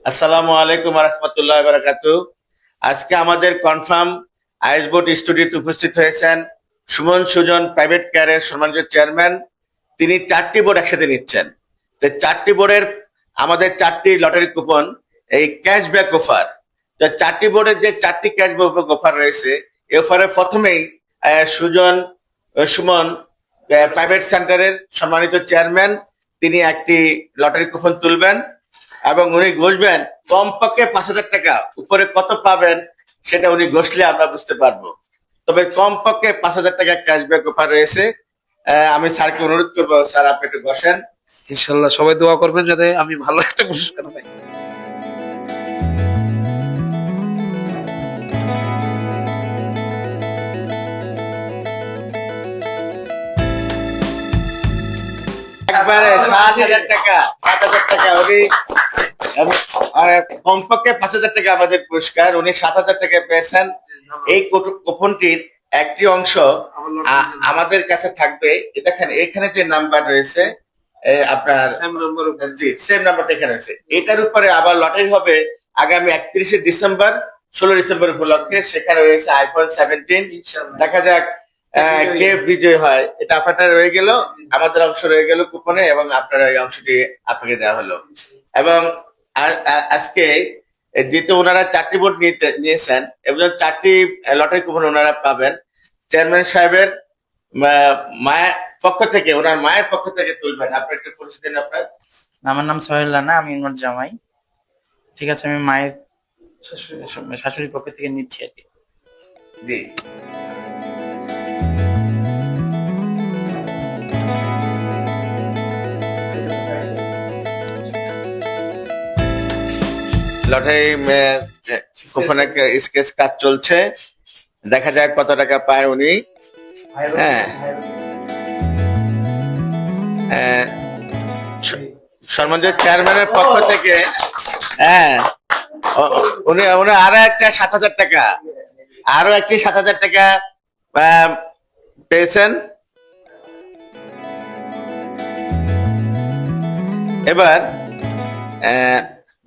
আসসালামু আলাইকুম রহমতুল্লাহ বারাকাতু। আজকে আমাদের কনফার্ম আইস বোর্ড স্টুডিওতে উপস্থিত হয়েছেন সুমন সুজন প্রাইভেট কেয়ারের সম্মানিত চেয়ারম্যান। তিনি 4টি বোর্ড একসাথে নিচ্ছেন। তো 4টি বোর্ডের আমাদের 4টি লটারি কুপন এই ক্যাশব্যাক অফার। তো 4টি বোর্ডের যে 4টি ক্যাশব্যাক অফার রয়েছে, এই অফারে প্রথমেই সুমন প্রাইভেট সেন্টারের সম্মানিত চেয়ারম্যান তিনি একটি লটারি কুপন তুলবেন এবং উনি ঘষবেন কমপক্ষে 5,000 টাকা। উপরে কত পাবেন সেটা উনি ঘষলে আমরা বুঝতে পারবো। তবে কমপক্ষে 5,000 টাকা ক্যাশব্যাক অফার রয়েছে। আমি স্যারকে অনুরোধ করবো, স্যার আপনি একটু ঘষেন। ইনশাল্লাহ সবাই দোয়া করবেন যাতে আমি ভালো একটা পুরস্কার পাই। একবারে 7,000 টাকা, 7,000 টাকা উনি আর কমপক্ষে 5,000 টাকা আমাদের পুরস্কার, উনি 7,000 টাকা পেয়েছেন। এই কুপনটির একটি অংশ আমাদের কাছে থাকবে। দেখেন এখানে যে নাম্বার রয়েছে আপনার জি সেম নাম্বারটা এখানে রয়েছে। এটার উপরে আবার লটারি হবে আগামী 31শে ডিসেম্বর, 16 ডিসেম্বর উপলক্ষে। সেখানে রয়েছে আইফোন 17। দেখা যাক কে বিজয় হয়। এটা আপনারটা রয়ে গেল, আমাদের অংশ রয়ে গেল কুপনে, এবং আপনার এই অংশটি আপনাকে দেওয়া হলো। এবং আজকে যেহেতু ওনারা 4টি বোর্ড নিয়েছেন এবং 4টি লটারি কুপন ওনারা পাবেন, চেয়ারম্যান সাহেবের মায়ের পক্ষ থেকে, ওনার মায়ের পক্ষ থেকে তুলবেন। আপনার একটু পরিচয় দিন আপনার। আমার নাম সোহেল রানা, আমি ওনার জামাই। ঠিক আছে, আমি মায়ের শাশুড়ির পক্ষ থেকে নিচ্ছি আর কি। জি, লটারি কুপনে স্কেচ কাজ চলছে। দেখা যাক কত টাকা পায় উনি। হ্যাঁ, সম্মানিত চেয়ারম্যানের পক্ষ থেকে হ্যাঁ উনি উনি আরো একটা 7,000 টাকা, আরো একটি 7,000 টাকা পেয়েছেন। এবার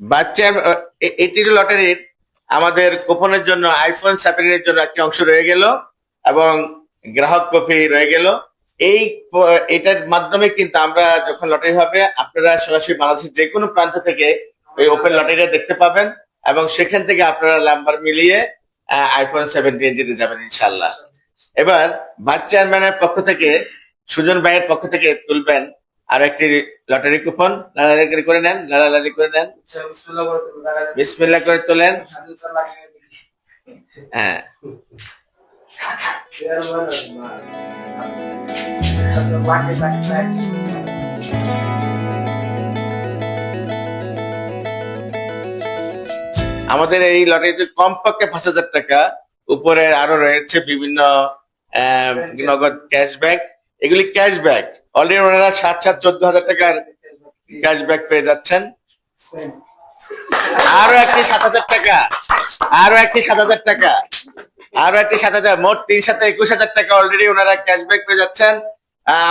বাচ্চার এটি লটারির আমাদের কুপনের জন্য আইফোন 17 জন্য একটি অংশ রয়ে গেল এবং গ্রাহক কপি রয়ে গেল। এটার মাধ্যমে কিন্তু আমরা যখন লটারি হবে, আপনারা সরাসরি বাংলাদেশের যে কোনো প্রান্ত থেকে ওই ওপেন লটারিটা দেখতে পাবেন এবং সেখান থেকে আপনারা নাম্বার মিলিয়ে আইফোন 17 জিতে যাবেন ইনশাল্লাহ। এবার ভাইস চেয়ারম্যানের পক্ষ থেকে, সুজন ভাইয়ের পক্ষ থেকে তুলবেন আর একটি লটারি কুপন। লালালালি করে নেন, লালালালি করে নেন, বিসমিল্লাহ করে তোলেন। হ্যাঁ, আমাদের এই লটারিতে কমপক্ষে 5,000 টাকা, উপরে আরো রয়েছে বিভিন্ন নগদ ক্যাশব্যাক। এগুলি ক্যাশব্যাক অলরেডি ওনারা 14,000 টাকার ক্যাশব্যাক পেয়ে যাচ্ছেন। আরো একটি 7,000 টাকা, আরো একটি 7,000 টাকা, আরো একটি 7,000, মোট 3,21,000 টাকা অলরেডি ওনারা ক্যাশব্যাক পেয়ে যাচ্ছেন।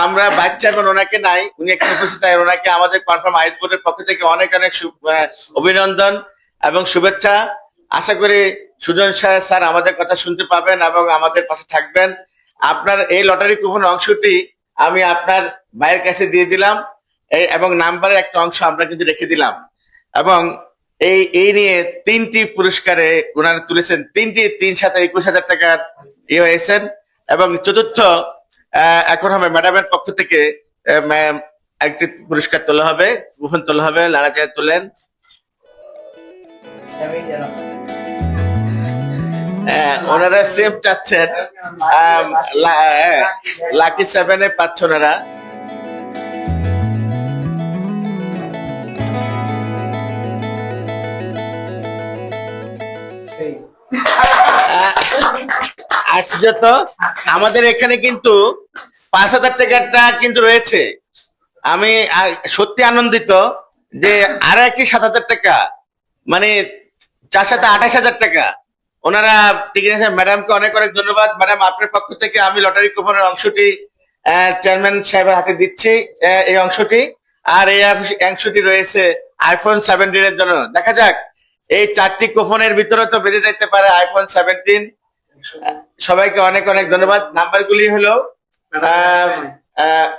আমরা বাচ্চা এখন ওনাকে নাই, উনি এখানে উপস্থিত, ওনাকে আমাদের কনফার্ম আইস বোর্ডের পক্ষ থেকে অনেক অনেক অভিনন্দন এবং শুভেচ্ছা। আশা করি সুজন স্যার আমাদের কথা শুনতে পাবেন এবং আমাদের পাশে থাকবেন। আপনার এই লটারি কুপন অংশটি আমি আপনার ভাইয়ের কাছে দিয়ে দিলাম এবং নাম্বারের একটা অংশ আমরা কিন্তু রেখে দিলাম। এবং এই নিয়ে 3টি পুরস্কারে ওনারা তুলেছেন, 3,21,000 টাকার হয়েছেন। এবং চতুর্থ এখন হবে ম্যাডামের পক্ষ থেকে একটি পুরস্কার তোলা হবে, কুপন তোলা হবে। লালা চায় তোলেন। ওনারা সেম চাচ্ছেন, লাকি 7 পাচ্ছে ওনারা। আশ্চর্য তো, আমাদের এখানে কিন্তু 5,000 টাকাটা কিন্তু রয়েছে। আমি সত্যি আনন্দিত যে আরো একটি 7,000 টাকা, মানে 4,28,000 টাকা ওনারা টিকে নিয়েছেন। ম্যাডামকে অনেক অনেক ধন্যবাদ। ম্যাডাম, আপনার পক্ষ থেকে আমি লটারি কুপনের অংশটি চেয়ারম্যান সাহেবের হাতে দিচ্ছি, এই অংশটি। আর এই অংশটি রয়েছে আইফোন 17 এর জন্য। দেখা যাক এই 4টি কুপনের ভিতরে তো বেজে যাইতে পারে আইফোন 17। সবাইকে অনেক অনেক ধন্যবাদ। নাম্বারগুলি হলো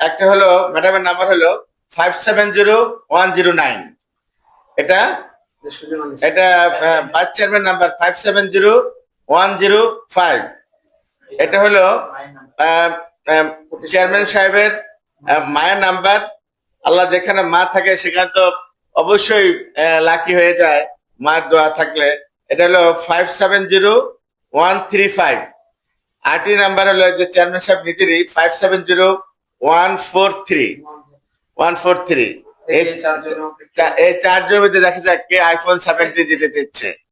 একটা হলো ম্যাডামের নাম্বার হলো 570109। এটা ভাইস চেয়ারম্যান নাম্বার 570105। এটা হলো চেয়ারম্যান সাহেবের মায়ের নাম্বার। আল্লাহ যেখানে মা থাকে সেখানে তো অবশ্যই লাকি হয়ে যায় মার দোয়া থাকলে। এটা হলো 570135। আরটি নাম্বার হলো যে চেয়ারম্যান সাহেব নিজেরই 570143। এই চারজনের মধ্যে দেখা যাক কে আইফোন 17 দিতে দিচ্ছে।